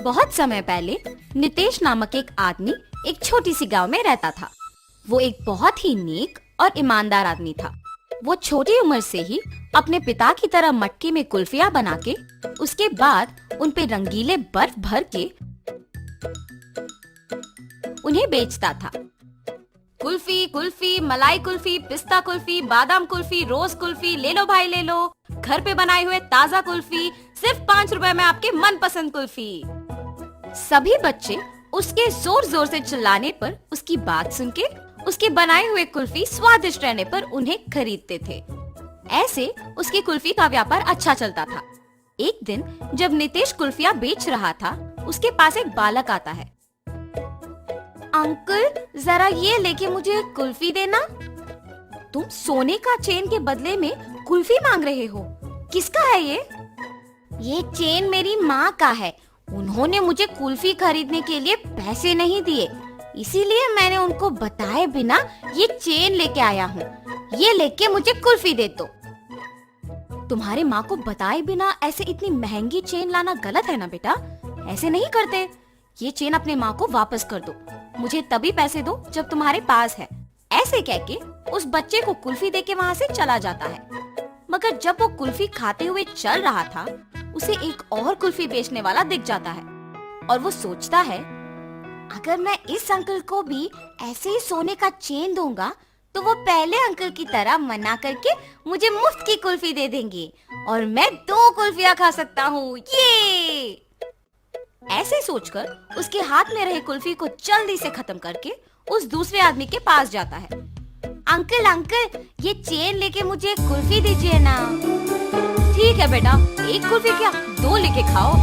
बहुत समय पहले नितेश नामक एक आदमी एक छोटी सी गांव में रहता था। वो एक बहुत ही नेक और ईमानदार आदमी था। वो छोटी उम्र से ही अपने पिता की तरह मटकी में कुल्फियां बना के उसके बाद उन पे रंगीले बर्फ भर के उन्हें बेचता था। कुल्फी, कुल्फी, मलाई कुल्फी, पिस्ता कुल्फी, बादाम कुल्फी, रोज कुल्फी, ले लो भाई ले लो, घर पे बनाए हुए ताजा कुल्फी, सिर्फ 5 रुपए में आपके मनपसंद कुल्फी। सभी बच्चे उसके जोर जोर से चिल्लाने पर, उसकी बात सुन के उसके बनाए हुए कुल्फी स्वादिष्ट रहने पर उन्हें खरीदते थे। ऐसे उसकी कुल्फी का व्यापार अच्छा चलता था। एक दिन जब नितेश कुल्फियां बेच रहा था, उसके पास एक बालक आता है। अंकल, जरा ये लेके मुझे कुल्फी देना। तुम सोने का चेन के बदले में कुल्फी मांग रहे हो? किसका है ये? ये चेन मेरी माँ का है। उन्होंने मुझे कुल्फी खरीदने के लिए पैसे नहीं दिए, इसीलिए मैंने उनको बताए बिना ये चेन लेके आया हूँ। ये लेके मुझे कुल्फी दे दो। तुम्हारे माँ को बताए बिना ऐसे इतनी महंगी चेन लाना गलत है ना बेटा? ऐसे नहीं करते। ये चेन अपने माँ को वापस कर दो। मुझे तभी पैसे दो जब तुम्हारे पास है। ऐसे कह के उस बच्चे को कुल्फी देके वहाँ से चला जाता है। मगर जब वो कुल्फी खाते हुए चल रहा था, उसे एक और कुल्फी बेचने वाला दिख जाता है और वो सोचता है, अगर मैं इस अंकल को भी ऐसे ही सोने का चेन दूंगा तो वो पहले अंकल की तरह मना करके मुझे मुफ्त की कुल्फी दे देंगे और मैं 2 कुल्फियां खा सकता हूँ। ये ऐसे सोचकर उसके हाथ में रहे कुल्फी को जल्दी से खत्म करके उस दूसरे आदमी के पास जाता है। अंकल अंकल, ये चेन लेके मुझे कुल्फी दीजिए ना। ठीक है बेटा, 1 कुल्फी क्या 2 लेके खाओ।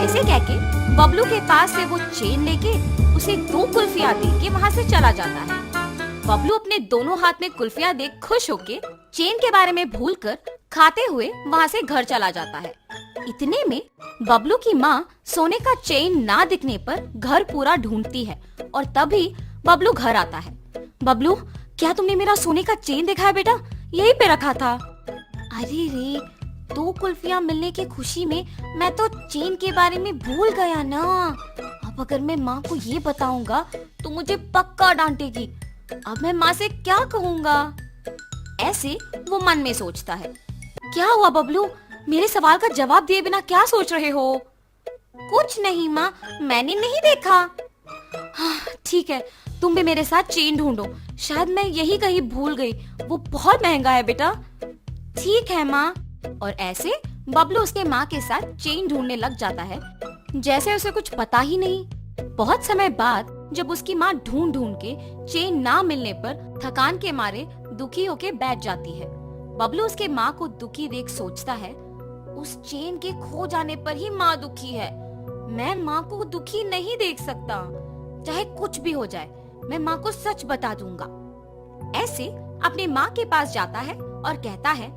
ऐसे कह के बबलू के पास से वो चेन लेके उसे 2 कुल्फियां दे के वहाँ से चला जाता है। बबलू अपने दोनों हाथ में कुल्फियां देख खुश होके चेन के बारे में भूलकर खाते हुए वहाँ से घर चला जाता है। इतने में बबलू की माँ सोने का चेन ना दिखने पर घर पूरा ढूंढती है और तभी बबलू घर आता है। बबलू, क्या तुमने मेरा सोने का चेन देखा है बेटा? यहीं पे रखा था। अरे रे, 2 कुल्फियां मिलने की खुशी में मैं तो चेन के बारे में भूल गया ना। अब अगर मैं माँ को ये बताऊंगा तो मुझे पक्का डांटेगी। अब मैं माँ से क्या कहूँगा? ऐसे वो मन में सोचता है। क्या हुआ बबलू? मेरे सवाल का जवाब दिए बिना क्या सोच रहे हो? कुछ नहीं माँ, मैंने नहीं देखा। हाँ, ठीक है, तुम भी मेरे साथ चेन ढूंढो। शायद मैं यही कहीं भूल गई। वो बहुत महंगा है बेटा। ठीक है माँ। और ऐसे बबलू उसके माँ के साथ चेन ढूंढने लग जाता है, जैसे उसे कुछ पता ही नहीं। बहुत समय बाद जब उसकी माँ ढूंढ ढूंढ के चेन ना मिलने पर थकान के मारे दुखी होके बैठ जाती है। बबलू उसके माँ को दुखी देख सोचता है, उस चेन के खो जाने पर ही माँ दुखी है। मैं माँ को दुखी नहीं देख सकता। चाहे कुछ भी हो जाए, मैं माँ को सच बता दूंगा। ऐसे अपने माँ के पास जाता है और कहता है,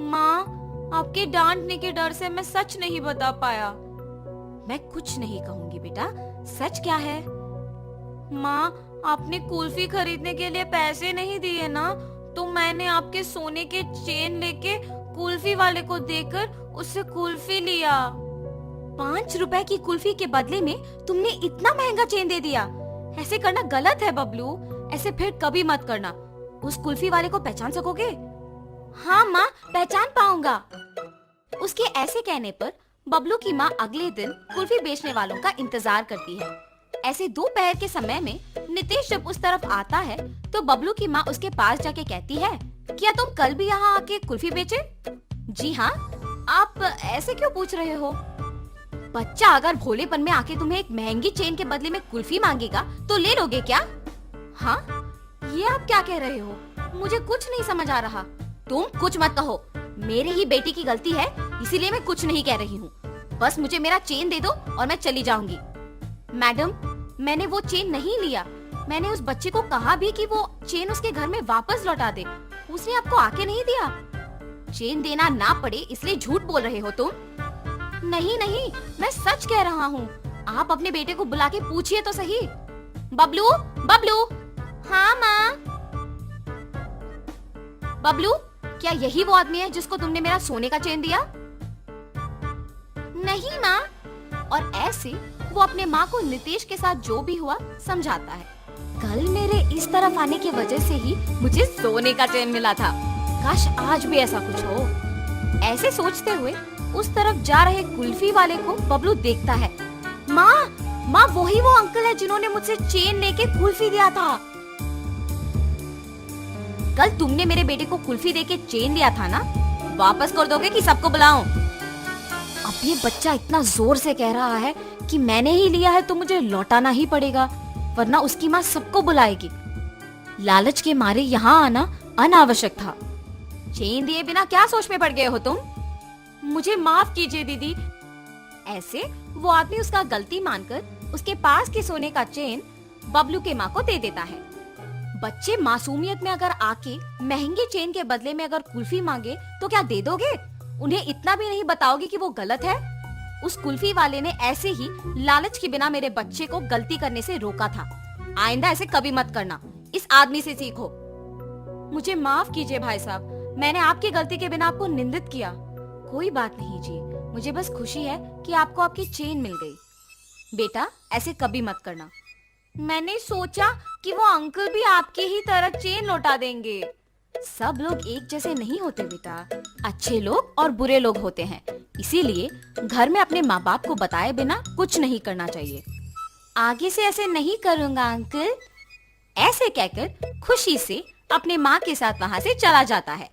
माँ, आपके डांटने के डर से मैं सच नहीं बता पाया। मैं कुछ नहीं कहूंगी बेटा, सच क्या है? माँ, आपने कुल्फी खरीदने के लिए पैसे नहीं दिए ना, तो मैंने आपके सोने के चेन लेके कुल्फी वाले को देकर उससे कुल्फी लिया। 5 रुपए की कुल्फी के बदले में तुमने इतना महंगा चेन दे दिया। ऐसे करना गलत है बबलू। ऐसे फिर कभी मत करना। उस कुल्फी वाले को पहचान सकोगे? हाँ माँ, पहचान पाऊंगा। उसके ऐसे कहने पर बबलू की माँ अगले दिन कुल्फी बेचने वालों का इंतजार करती है। ऐसे दोपहर के समय में नितेश जब उस तरफ आता है तो बबलू की माँ उसके पास जाके कहती है, क्या तुम कल भी यहाँ आके कुल्फी बेचे? जी हाँ। आप ऐसे क्यों पूछ रहे हो? बच्चा अगर भोलेपन में आके तुम्हें एक महंगी चेन के बदले में कुल्फी मांगेगा तो ले लोगे क्या? हाँ, ये आप क्या कह रहे हो? मुझे कुछ नहीं समझ आ रहा। तुम कुछ मत कहो, मेरी ही बेटी की गलती है, इसीलिए मैं कुछ नहीं कह रही हूँ। बस मुझे मेरा चेन दे दो और मैं चली जाऊंगी। मैडम, मैंने वो चेन नहीं लिया। मैंने उस बच्चे को कहा भी कि वो चेन उसके घर में वापस लौटा दे। उसने आपको आके नहीं दिया। चेन देना ना पड़े इसलिए झूठ बोल रहे हो तुम। नहीं नहीं, मैं सच कह रहा हूँ। आप अपने बेटे को बुला के पूछिए तो सही। बबलू, बबलू। हाँ माँ। बबलू, क्या यही वो आदमी है जिसको तुमने मेरा सोने का चेन दिया? नहीं माँ, और ऐसे वो अपने माँ को नितेश के साथ जो भी हुआ समझाता है। कल मेरे इस तरफ आने की वजह से ही मुझे सोने का चेन मिला था। काश आज भी ऐसा कुछ हो। ऐसे सोचते हुए उस तरफ जा रहे कुल्फी वाले को बबलू देखता है। माँ वही वो अंकल है जिन्होंने मुझसे चेन लेके कुल्फी दिया था। कल तुमने मेरे बेटे को कुल्फी देके चेन दिया था ना, वापस कर दोगे कि सबको बुलाऊं? अब ये बच्चा इतना जोर से कह रहा है कि मैंने ही लिया है तो मुझे लौटाना ही पड़ेगा, वरना उसकी माँ सबको बुलाएगी। लालच के मारे यहाँ आना अनावश्यक था। चेन दिए बिना क्या सोच में पड़ गए हो तुम? मुझे माफ कीजिए दीदी। ऐसे वो आदमी उसका गलती मानकर उसके पास के सोने का चेन बबलू के माँ को दे देता है। बच्चे मासूमियत में अगर आके महंगे चेन के बदले में अगर कुल्फी मांगे तो क्या दे दोगे? उन्हें इतना भी नहीं बताओगे कि वो गलत है? उस कुल्फी वाले ने ऐसे ही लालच के बिना मेरे बच्चे को गलती करने से रोका था। आइंदा ऐसे कभी मत करना, इस आदमी से सीखो। मुझे माफ कीजिए भाई साहब, मैंने आपकी गलती के बिना आपको निंदित किया। कोई बात नहीं जी, मुझे बस खुशी है कि आपको आपकी चेन मिल गई। बेटा ऐसे कभी मत करना। मैंने सोचा कि वो अंकल भी आपकी ही तरह चेन लौटा देंगे। सब लोग एक जैसे नहीं होते बेटा, अच्छे लोग और बुरे लोग होते हैं। इसीलिए घर में अपने माँ बाप को बताए बिना कुछ नहीं करना चाहिए। आगे से ऐसे नहीं करूँगा अंकल। ऐसे कहकर खुशी से अपने माँ के साथ वहाँ से चला जाता है।